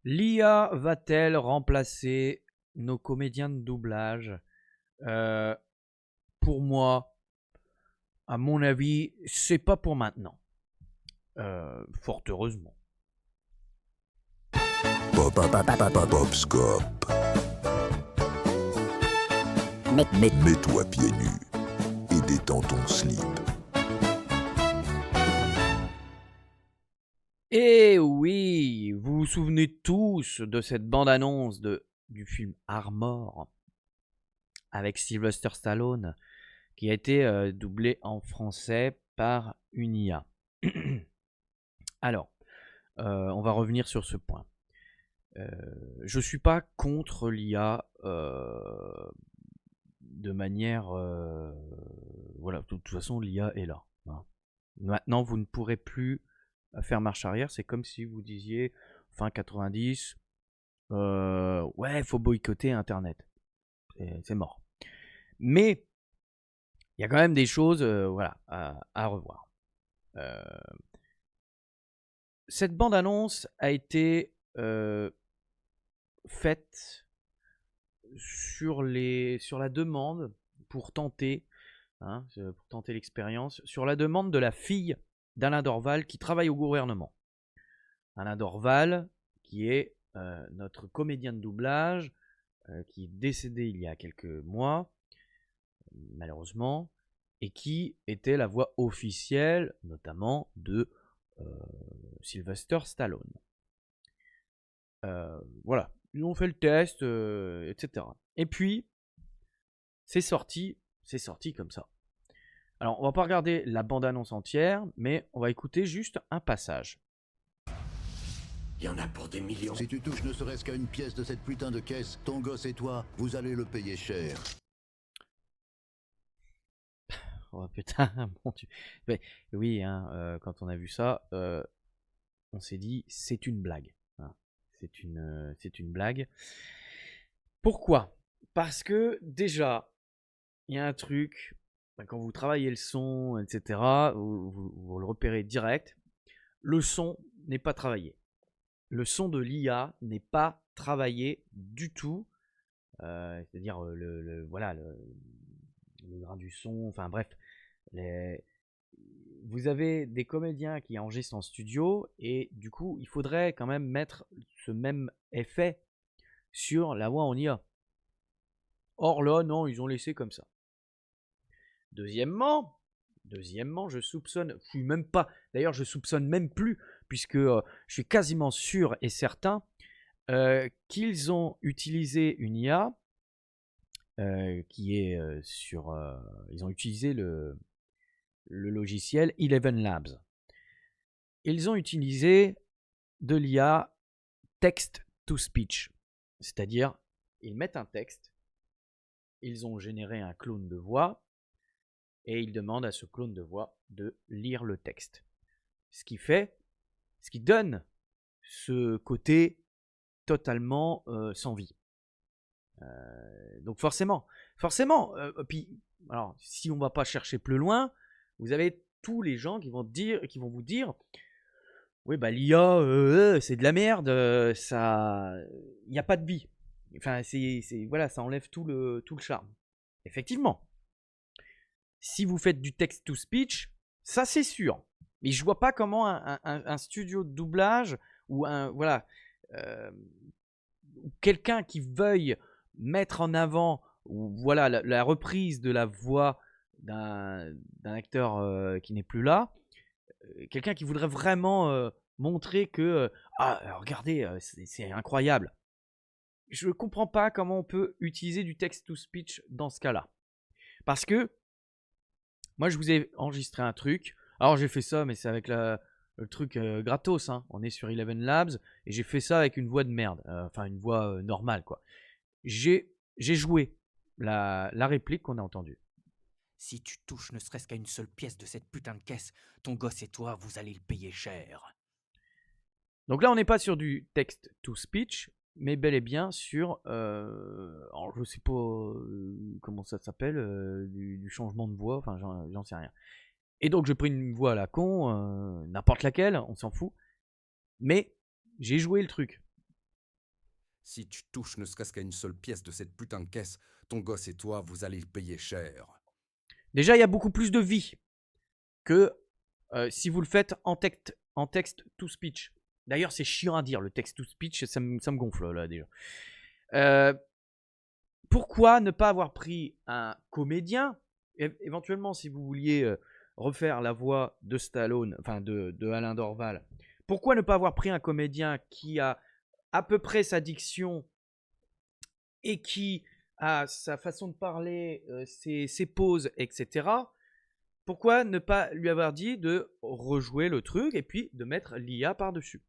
L'IA va-t-elle remplacer nos comédiens de doublage? Euh, pour moi, à mon avis, c'est pas pour maintenant. Fort heureusement. Popscope. Mets-toi pieds nus et détends ton slip. Et oui, vous vous souvenez tous de cette bande-annonce du film Armor avec Sylvester Stallone qui a été doublé en français par une IA. Alors, on va revenir sur ce point. Je suis pas contre l'IA de manière... voilà, de toute façon, l'IA est là. Hein. Maintenant, vous ne pourrez plus faire marche arrière. C'est comme si vous disiez, fin 90, ouais, il faut boycotter Internet. C'est mort. Mais il y a quand même des choses voilà, à revoir. Cette bande-annonce a été faite sur la demande pour tenter l'expérience, sur la demande de la fille d'Alain Dorval qui travaille au gouvernement. Alain Dorval, qui est notre comédien de doublage, qui est décédé il y a quelques mois, malheureusement, et qui était la voix officielle, notamment de Sylvester Stallone. Voilà, ils ont fait le test, etc. Et puis, c'est sorti comme ça. Alors, on va pas regarder la bande-annonce entière, mais on va écouter juste un passage. Il y en a pour des millions. Si tu touches ne serait-ce qu'à une pièce de cette putain de caisse, ton gosse et toi, vous allez le payer cher. Oh putain, mon Dieu. Mais, oui, hein, quand on a vu ça, on s'est dit, c'est une blague. Hein. C'est une blague. Pourquoi? Parce que déjà, il y a un truc, quand vous travaillez le son, etc., vous le repérez direct, le son n'est pas travaillé. Le son de l'IA n'est pas travaillé du tout. C'est-à-dire voilà, le grain du son, enfin bref. Vous avez des comédiens qui enregistrent en studio et du coup, il faudrait quand même mettre ce même effet sur la voix en IA. Or là, non, ils ont laissé comme ça. Deuxièmement, je soupçonne, je suis même pas, d'ailleurs, je soupçonne même plus, puisque je suis quasiment sûr et certain qu'ils ont utilisé une IA qui est sur. Ils ont utilisé le logiciel Eleven Labs. Ils ont utilisé de l'IA text-to-speech, c'est-à-dire ils mettent un texte, ils ont généré un clone de voix et ils demandent à ce clone de voix de lire le texte. Ce qui donne ce côté totalement sans vie. Donc forcément, puis alors si on va pas chercher plus loin, vous avez tous les gens qui vont vous dire, oui bah l'IA c'est de la merde, ça, il n'y a pas de vie. Enfin voilà, ça enlève tout le charme. Effectivement, si vous faites du text to speech, ça c'est sûr. Mais je vois pas comment un studio de doublage ou quelqu'un qui veuille mettre en avant voilà la reprise de la voix d'un acteur qui n'est plus là, quelqu'un qui voudrait vraiment montrer que regardez, c'est incroyable. Je ne comprends pas comment on peut utiliser du text-to-speech dans ce cas-là. Parce que moi, je vous ai enregistré un truc. Alors, j'ai fait ça, mais c'est avec le truc gratos. Hein. On est sur Eleven Labs et j'ai fait ça avec une voix de merde. Enfin, une voix normale, quoi. J'ai joué la réplique qu'on a entendue. Si tu touches ne serait-ce qu'à une seule pièce de cette putain de caisse, ton gosse et toi, vous allez le payer cher. Donc là, on n'est pas sur du text-to-speech, mais bel et bien sur, alors je sais pas comment ça s'appelle, du changement de voix, enfin j'en sais rien. Et donc j'ai pris une voix à la con, n'importe laquelle, on s'en fout, mais j'ai joué le truc. Si tu touches ne serait-ce qu'à une seule pièce de cette putain de caisse, ton gosse et toi, vous allez le payer cher. Déjà, il y a beaucoup plus de vie que si vous le faites en text to speech. D'ailleurs, c'est chiant à dire, le text to speech, ça me gonfle là déjà. Pourquoi ne pas avoir pris un comédien, éventuellement si vous vouliez refaire la voix de Stallone, enfin de Alain Dorval, pourquoi ne pas avoir pris un comédien qui a à peu près sa diction et qui a sa façon de parler, ses pauses, etc. Pourquoi ne pas lui avoir dit de rejouer le truc et puis de mettre l'IA par-dessus?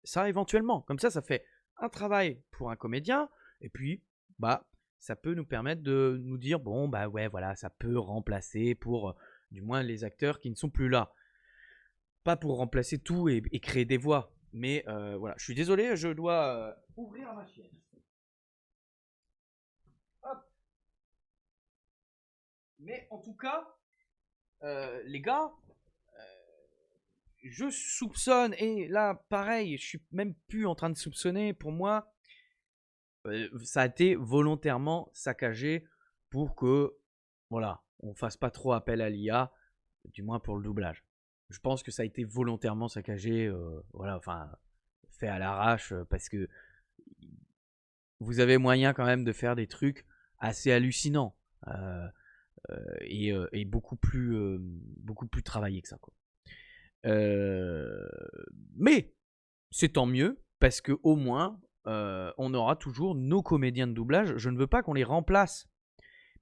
Ça, éventuellement. Comme ça fait un travail pour un comédien. Et puis, bah, ça peut nous permettre de nous dire, bon, bah ouais, voilà, ça peut remplacer pour, du moins, les acteurs qui ne sont plus là. Pas pour remplacer tout et créer des voix. Mais voilà, je suis désolé, je dois ouvrir ma chienne. Hop. Mais en tout cas, les gars, je soupçonne, et là, pareil, je suis même plus en train de soupçonner, pour moi, ça a été volontairement saccagé pour que, voilà, on fasse pas trop appel à l'IA, du moins pour le doublage. Je pense que ça a été volontairement saccagé, voilà, enfin, fait à l'arrache, parce que vous avez moyen quand même de faire des trucs assez hallucinants, et beaucoup plus travaillés que ça, quoi. Mais c'est tant mieux parce que au moins on aura toujours nos comédiens de doublage. Je ne veux pas qu'on les remplace,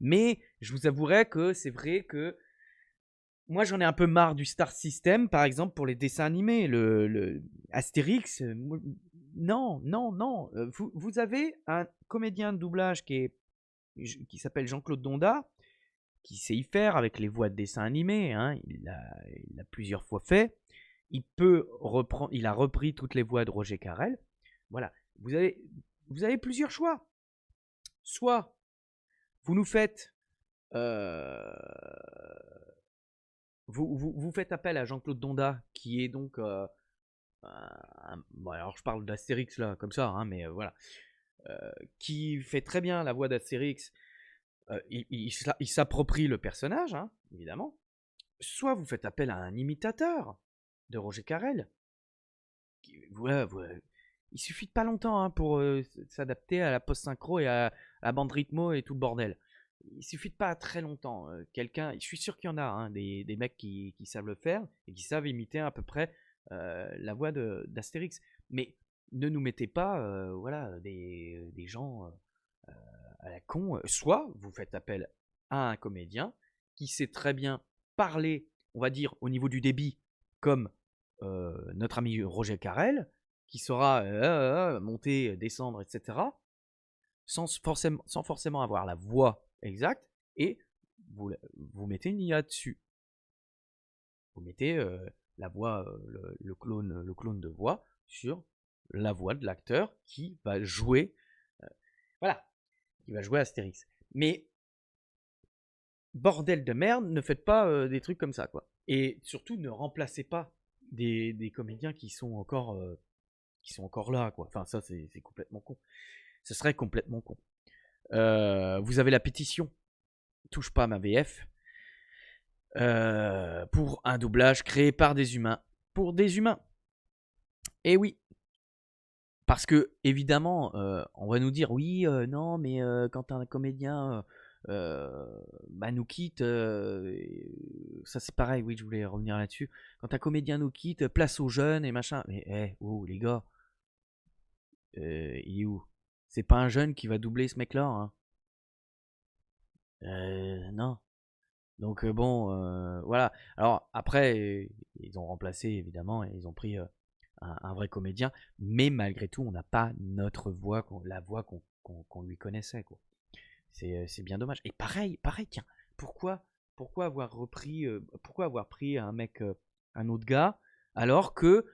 mais je vous avouerai que c'est vrai que moi j'en ai un peu marre du Star System, par exemple, pour les dessins animés, le Astérix. Non. Vous avez un comédien de doublage qui s'appelle Jean-Claude Donda, qui sait y faire avec les voix de dessins animés, hein, il l'a plusieurs fois fait. Il a repris toutes les voix de Roger Carrel. Voilà, vous avez plusieurs choix. Soit vous nous faites, vous faites appel à Jean-Claude Donda, qui est donc, bon, alors je parle d'Astérix là, comme ça, hein, mais voilà, qui fait très bien la voix d'Astérix. Il s'approprie le personnage, hein, évidemment. Soit vous faites appel à un imitateur de Roger Carrel. Voilà. Il suffit de pas longtemps, hein, pour s'adapter à la post-synchro et à la bande rythmo et tout le bordel. Il suffit de pas très longtemps. Je suis sûr qu'il y en a, hein, des mecs qui savent le faire et qui savent imiter à peu près la voix d'Astérix. Mais ne nous mettez pas voilà, des gens à la con. Soit vous faites appel à un comédien qui sait très bien parler, on va dire, au niveau du débit, comme notre ami Roger Carrel, qui saura monter, descendre, etc., sans forcément avoir la voix exacte, et vous mettez une IA dessus. Vous mettez la voix, le clone de voix sur la voix de l'acteur qui va jouer, voilà, qui va jouer Astérix. Mais bordel de merde, ne faites pas des trucs comme ça, quoi. Et surtout, ne remplacez pas des comédiens qui sont encore là, quoi. Enfin, ça, c'est complètement con. Ce serait complètement con. Vous avez la pétition Touche pas à ma VF pour un doublage créé par des humains pour des humains. Et oui. Parce que, évidemment, on va nous dire, oui, non, mais quand un comédien nous quitte, ça c'est pareil, oui, je voulais revenir là-dessus. Quand un comédien nous quitte, place aux jeunes et machin. Mais, les gars, il est où? C'est pas un jeune qui va doubler ce mec-là, hein. Non. Donc, bon, voilà. Alors, après, ils ont remplacé, évidemment, et ils ont pris un vrai comédien, mais malgré tout, on n'a pas notre voix, la voix qu'on lui connaissait, quoi. C'est bien dommage. Et pareil, tiens, pourquoi avoir pris un mec, un autre gars, alors que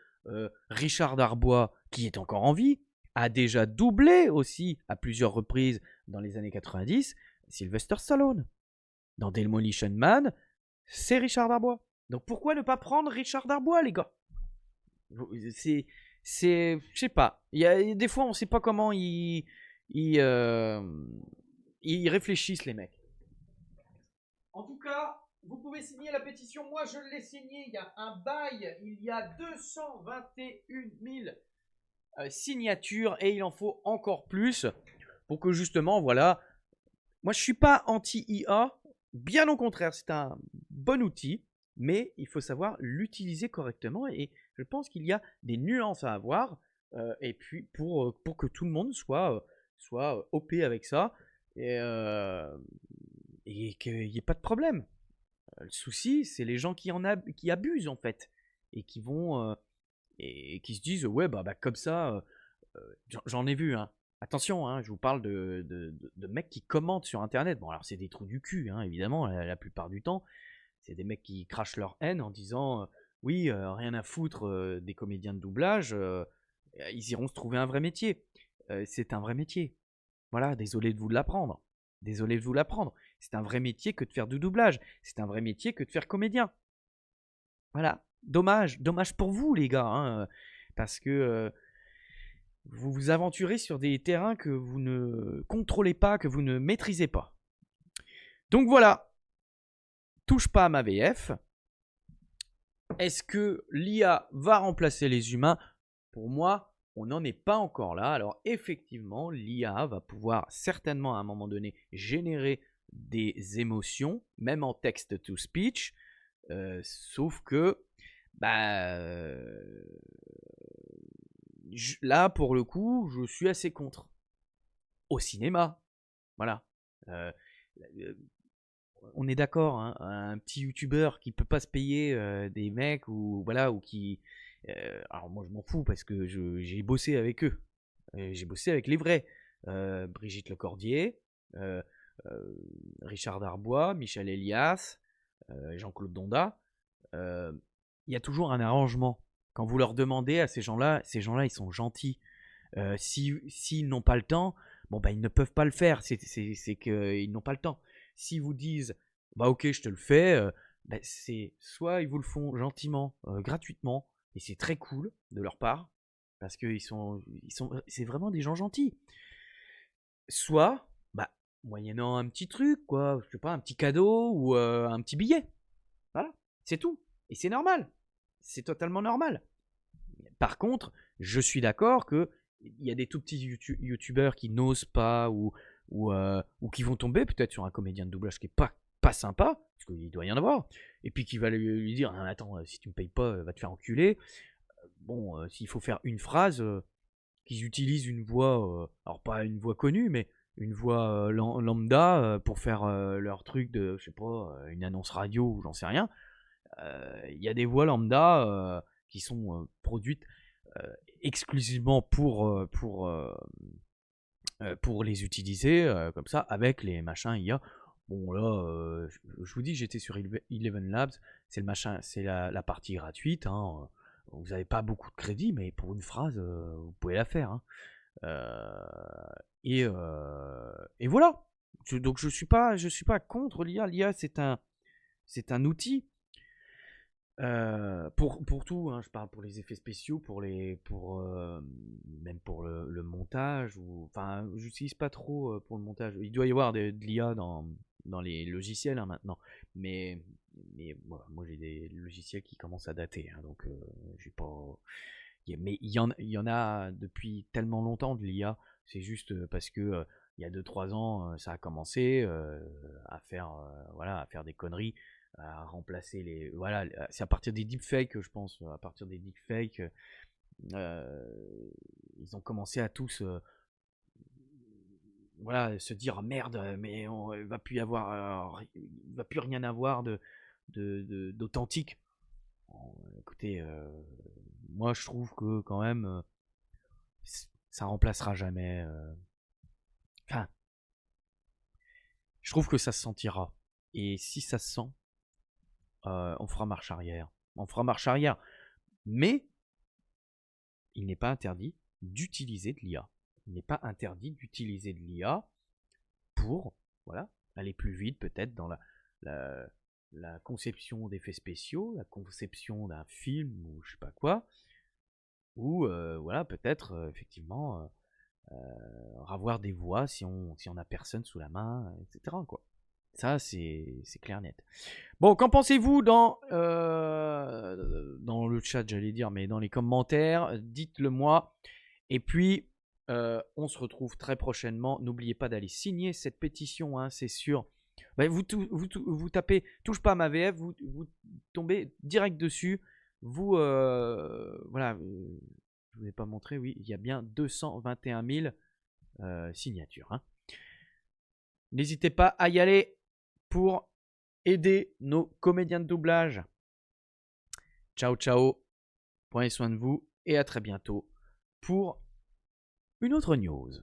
Richard Darbois, qui est encore en vie, a déjà doublé aussi à plusieurs reprises dans les années 90 Sylvester Stallone. Dans Demolition Man, c'est Richard Darbois. Donc pourquoi ne pas prendre Richard Darbois, les gars? je sais pas. Il y a des fois, on sait pas comment ils, euh, ils réfléchissent, les mecs. En tout cas, vous pouvez signer la pétition. Moi, je l'ai signée. Il y a un bail. Il y a 221 000 signatures et il en faut encore plus pour que justement, voilà. Moi, je suis pas anti-IA. Bien au contraire, c'est un bon outil, mais il faut savoir l'utiliser correctement et je pense qu'il y a des nuances à avoir. Et puis pour que tout le monde soit OP avec ça et qu'il n'y ait pas de problème. Le souci, c'est les gens qui abusent en fait et qui vont et qui se disent ouais bah comme ça, j'en ai vu hein. Attention, hein, je vous parle de mecs qui commentent sur internet. Bon alors c'est des trous du cul hein, évidemment la plupart du temps. C'est des mecs qui crachent leur haine en disant oui rien à foutre des comédiens de doublage, ils iront se trouver un vrai métier. C'est un vrai métier. Voilà, désolé de vous l'apprendre. Désolé de vous l'apprendre. C'est un vrai métier que de faire du doublage. C'est un vrai métier que de faire comédien. Voilà. Dommage. Dommage pour vous, les gars. Hein, parce que vous vous aventurez sur des terrains que vous ne contrôlez pas, que vous ne maîtrisez pas. Donc voilà. Touche pas à ma VF. Est-ce que l'IA va remplacer les humains? Pour moi, on n'en est pas encore là. Alors effectivement, l'IA va pouvoir certainement à un moment donné générer des émotions, même en text-to-speech, sauf que là, pour le coup, je suis assez contre. Au cinéma, voilà. On est d'accord, hein, un petit youtubeur qui peut pas se payer des mecs ou voilà ou qui alors moi je m'en fous parce que j'ai bossé avec eux. J'ai bossé avec les vrais. Brigitte Lecordier, Richard Darbois, Michel Elias, Jean-Claude Donda. Il y a toujours un arrangement. Quand vous leur demandez à ces gens-là ils sont gentils. S'ils n'ont pas le temps, bon bah ils ne peuvent pas le faire. C'est qu'ils n'ont pas le temps. S'ils vous disent bah ok je te le fais, bah, c'est soit ils vous le font gentiment, gratuitement, et c'est très cool de leur part parce que c'est vraiment des gens gentils. Soit bah moyennant un petit truc quoi, je sais pas un petit cadeau ou un petit billet. Voilà, c'est tout. Et c'est normal. C'est totalement normal. Par contre, je suis d'accord que il y a des tout petits youtubeurs qui n'osent pas ou qui vont tomber peut-être sur un comédien de doublage qui est pas sympa, parce qu'il doit y en avoir, et puis qui va lui dire ah, attends, si tu me payes pas, va te faire enculer. Bon, s'il faut faire une phrase, qu'ils utilisent une voix, alors pas une voix connue, mais une voix lambda pour faire leur truc de, je sais pas, une annonce radio ou j'en sais rien. Il y a des voix lambda qui sont produites exclusivement pour les utiliser comme ça avec les machins IA. Bon là, je vous dis, j'étais sur Eleven Labs, c'est le machin, c'est la partie gratuite. Hein. Vous n'avez pas beaucoup de crédit, mais pour une phrase, vous pouvez la faire. Hein. Et voilà. Donc je suis pas contre l'IA. L'IA c'est un outil. Pour tout, hein, je parle pour les effets spéciaux, même pour le montage, enfin, j'utilise pas trop pour le montage. Il doit y avoir de l'IA dans les logiciels hein, maintenant, mais voilà, moi j'ai des logiciels qui commencent à dater, hein, donc j'ai pas. Mais il y en a depuis tellement longtemps de l'IA, c'est juste parce que il y a 2-3 ans, ça a commencé à faire, voilà, à faire des conneries, à remplacer les. Voilà, c'est à partir des deepfakes, je pense. À partir des deepfakes, ils ont commencé à tous. Voilà, se dire ah, merde, mais il va plus y avoir. Il va plus rien avoir d'authentique. Écoutez, moi je trouve que quand même, ça remplacera jamais. Enfin, je trouve que ça se sentira. Et si ça se sent, on fera marche arrière. On fera marche arrière. Mais il n'est pas interdit d'utiliser de l'IA. Il n'est pas interdit d'utiliser de l'IA pour voilà, aller plus vite peut-être dans la conception d'effets spéciaux, la conception d'un film ou je sais pas quoi. ou voilà, peut-être effectivement avoir des voix si on a personne sous la main, etc. quoi. Ça, c'est clair net. Bon, qu'en pensez-vous dans le chat, j'allais dire, mais dans les commentaires, dites-le moi. Et puis, on se retrouve très prochainement. N'oubliez pas d'aller signer cette pétition, hein, c'est sûr. Bah, vous tapez « Touche pas à ma VF », vous tombez direct dessus. Vous, voilà, je ne vous ai pas montré, oui, il y a bien 221 000 signatures. Hein. N'hésitez pas à y aller pour aider nos comédiens de doublage. Ciao, ciao. Prenez soin de vous et à très bientôt pour une autre news.